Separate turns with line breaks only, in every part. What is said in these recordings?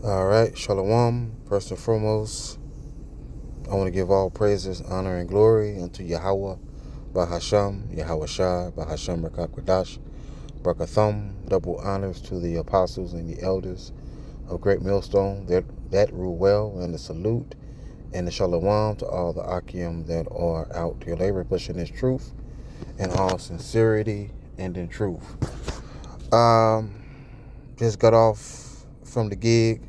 All right, Shalom. First and foremost, I want to give all praises, honor, and glory unto Yahweh, Bahasham, Yahweh Shai, Bahasham Rakakwadash, Brakathum. Double honors to the apostles and the elders of Great Millstone that rule well, and the salute and the Shalom to all the Akim that are out here labor pushing this truth in all sincerity and in truth. Just got off from the gig.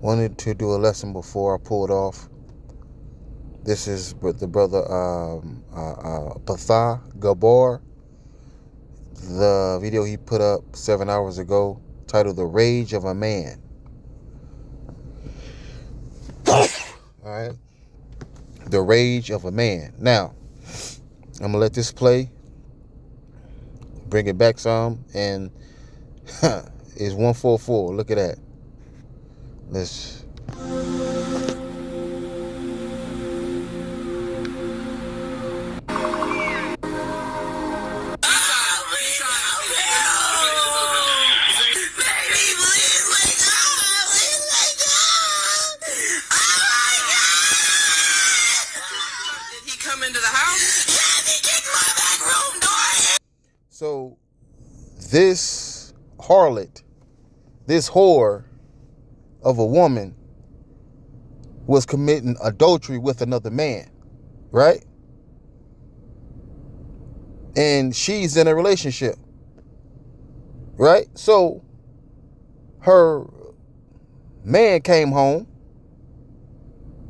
Wanted to do a lesson before I pulled off. This is with the brother Patha Gabor. The video he put up 7 hours ago, titled "The Rage of a Man." All right, the rage of a man. Now, I'm gonna let this play, bring it back some, and it's 144. Look at that. Let's. So this harlot, this whore of a woman was committing adultery with another man, right? And she's in a relationship, right? So her man came home,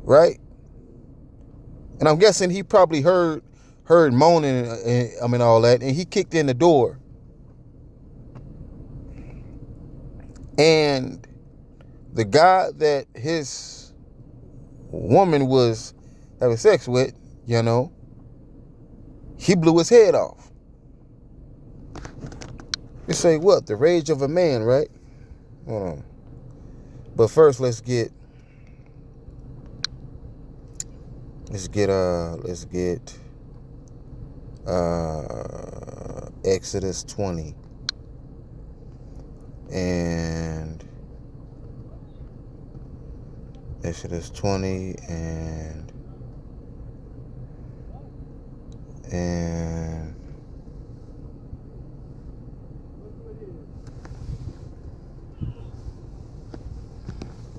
right? And I'm guessing he probably heard moaning and all that, and he kicked in the door. And the guy that his woman was having sex with, he blew his head off. You say what? The rage of a man, right? Hold on. But first, let's get Exodus 20 and Exodus 20 and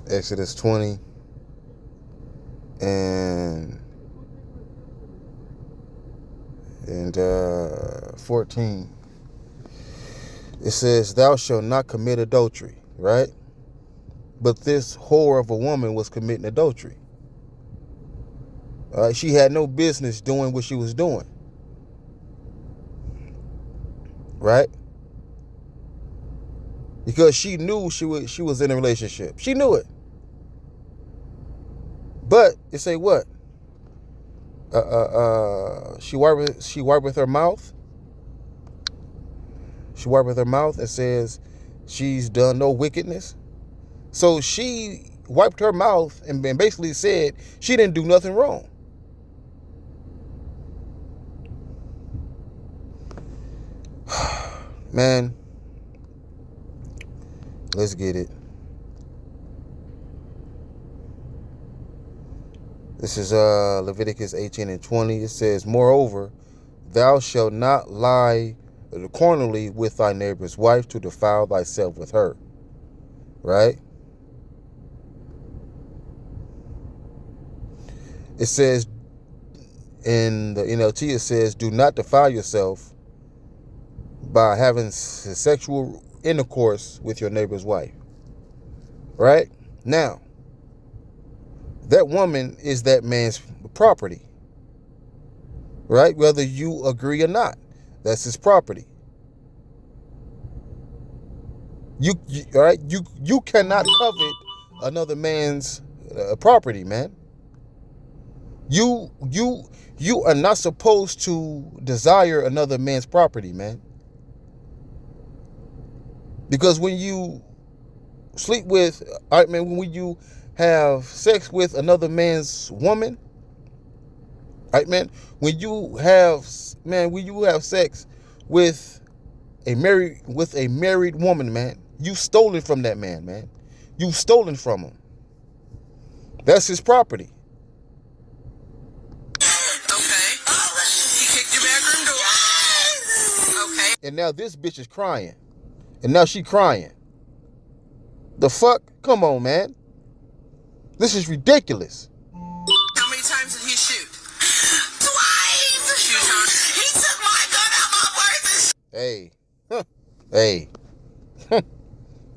Exodus 20 and 14. It says, "Thou shalt not commit adultery," right? But this whore of a woman was committing adultery. She had no business doing what she was doing, right? Because she knew she was in a relationship. She knew it. But it say what? She wiped with her mouth. She wiped with her mouth and says she's done no wickedness. So she wiped her mouth and basically said she didn't do nothing wrong. Man, let's get it. This is Leviticus 18 and 20. It says, "Moreover, thou shalt not lie carnally with thy neighbor's wife to defile thyself with her." Right? It says in the NLT, it says, "Do not defile yourself by having sexual intercourse with your neighbor's wife." Right? Now, that woman is that man's property, right? Whether you agree or not, that's his property. You cannot covet another man's property, man. You are not supposed to desire another man's property, man. Because when you sleep with, when you have sex with another man's woman, right, man? When you have sex with a married woman, man. You stolen from that man, man. You stolen from him. That's his property.
Okay. He kicked your bedroom door. Okay.
And now this bitch is crying. And now she crying. The fuck? Come on, man. This is ridiculous.
How many times did he shoot? Twice. 2 times. He took my gun out my purse.
Hey. Huh. Hey.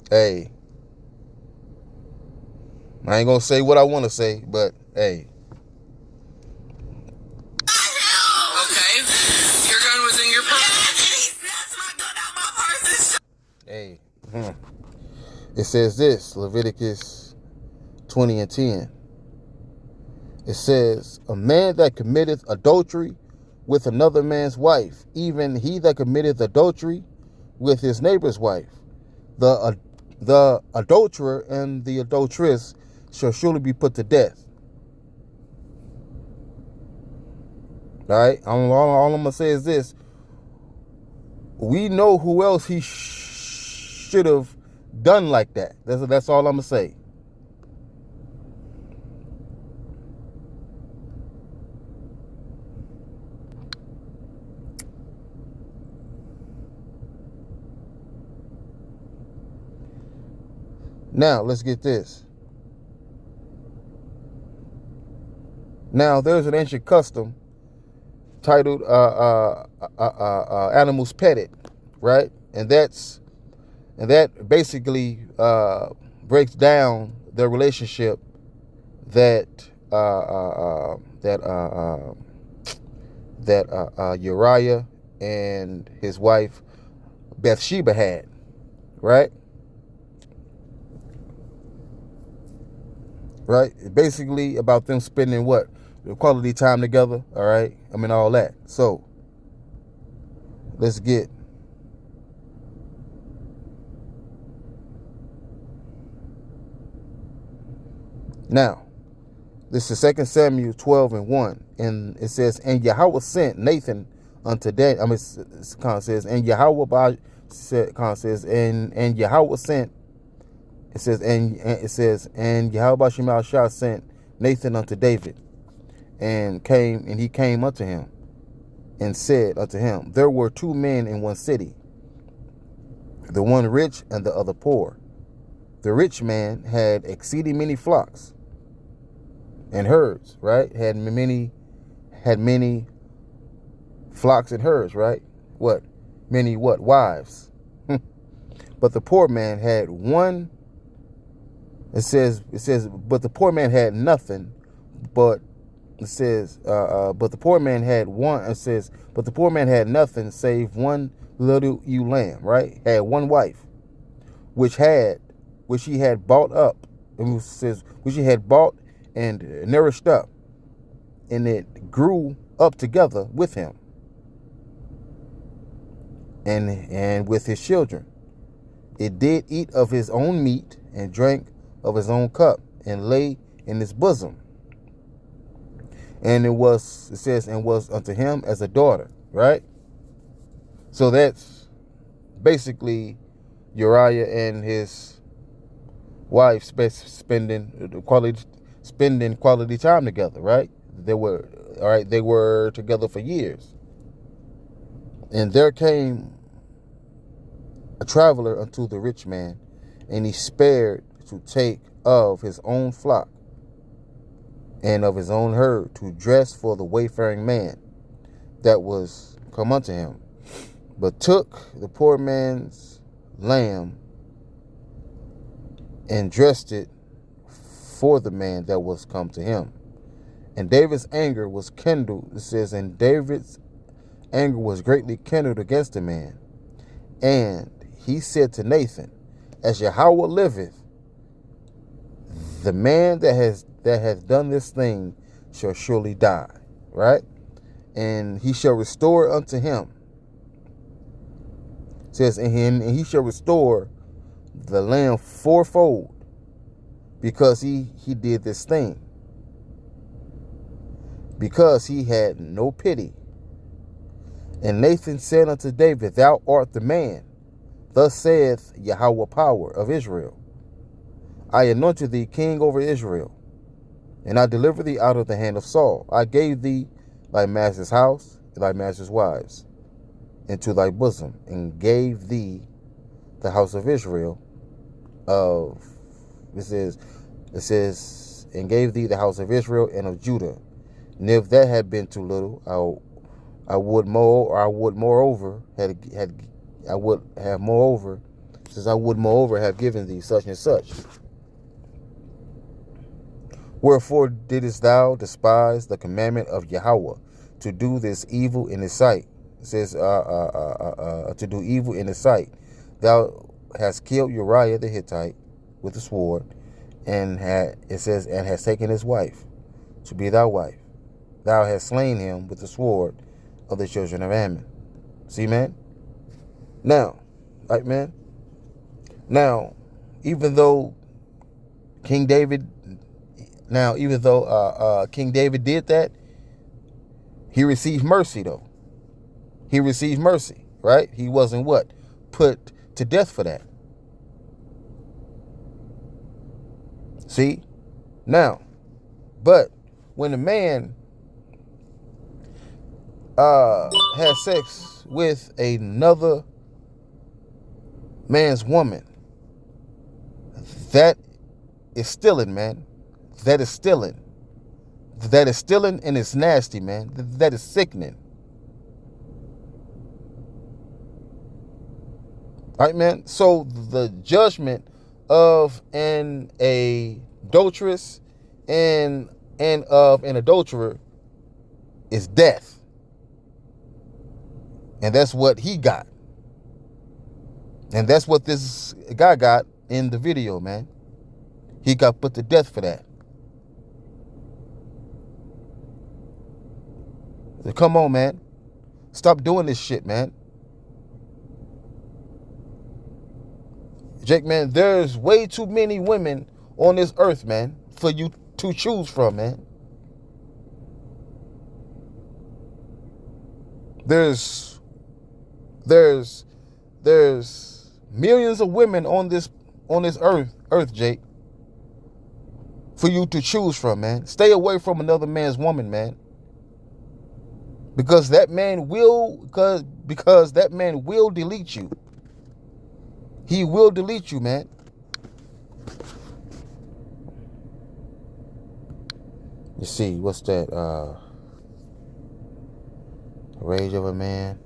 Hey. I ain't gonna say what I want to say, but hey.
Okay. Your gun was in your purse. He snatched my gun out my purse.
Hey. It says this, Leviticus 20 and 10. It says, a man that committeth adultery with another man's wife, even he that committeth adultery with his neighbor's wife, the adulterer and the adulteress shall surely be put to death. All right? All I'm going to say is this. We know who else he should have done like that. That's all I'm going to say. Now, let's get this. Now, there's an ancient custom titled animals petted, right? And that basically breaks down the relationship that Uriah and his wife Bathsheba had, right? Right? Basically about them spending what? Quality time together, all right? I mean, all that. So, let's get. Now, this is 2 Samuel 12 and 1. And it says, and Yahweh sent Nathan unto Daniel. I mean, it kind of says, and Yahweh says, and Yahweh sent. It says, and Yahweh Shemal Shah sent Nathan unto David, and he came unto him, and said unto him, there were 2 men in one city, the one rich and the other poor. The rich man had exceeding many flocks and herds, right? Had many flocks and herds, right? Many wives. But the poor man had one. It says, but the poor man had nothing, but it says, but the poor man had one. It says, but the poor man had nothing save one little ewe lamb, right? Had one wife, which he had bought up, and it says, which he had bought and nourished up, and it grew up together with him, and with his children. It did eat of his own meat and drank of his own cup, and lay in his bosom. And it says, and was unto him as a daughter, right? So that's basically Uriah and his wife spending quality time together, right? They were together for years. And there came a traveler unto the rich man, and he spared to take of his own flock and of his own herd to dress for the wayfaring man that was come unto him, but took the poor man's lamb and dressed it for the man that was come to him. And David's anger was kindled. It says, and David's anger was greatly kindled against the man. And he said to Nathan, as Yahweh liveth, the man that has done this thing shall surely die, right? And he shall restore unto him. It says, and he shall restore the lamb fourfold, because he did this thing, because he had no pity. And Nathan said unto David, Thou art the man. Thus saith Yahweh power of Israel, I anointed thee king over Israel, and I delivered thee out of the hand of Saul. I gave thee thy master's house, and thy master's wives, into thy bosom, and gave thee the house of Israel of it says, and gave thee the house of Israel and of Judah. And if that had been too little, I would moreover have given thee such and such. Wherefore didst thou despise the commandment of Yahweh to do this evil in his sight? It says to do evil in his sight. Thou hast killed Uriah the Hittite with the sword, and has taken his wife to be thy wife. Thou hast slain him with the sword of the children of Ammon. See, man? Now, right, man? Now, even though King David did that, he received mercy, though. He received mercy, right? He wasn't put to death for that. See? Now, but when a man has sex with another man's woman, that is stealing, man. That is stealing. That is stealing, and it's nasty, man. That is sickening. All right, man. So the judgment of an adulteress and of an adulterer is death. And that's what he got. And that's what this guy got in the video, man. He got put to death for that. So come on, man. Stop doing this shit, man. Jake, man, there's way too many women on this earth, man, for you to choose from, man. There's millions of women on this earth, Jake, for you to choose from, man. Stay away from another man's woman, man. Because that man will delete you. He will delete you, man. You see, what's that? Rage of a man.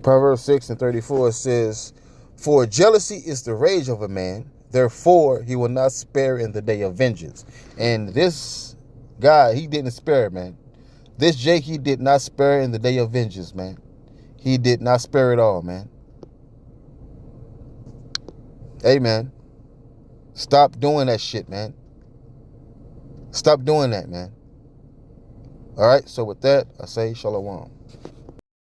Proverbs 6:34 says, For jealousy is the rage of a man, therefore he will not spare in the day of vengeance. And this guy, he didn't spare, man. This Jake, he did not spare in the day of vengeance, man. He did not spare at all, man. Hey, man. Stop doing that shit, man. Stop doing that, man. All right, so with that, I say shalom.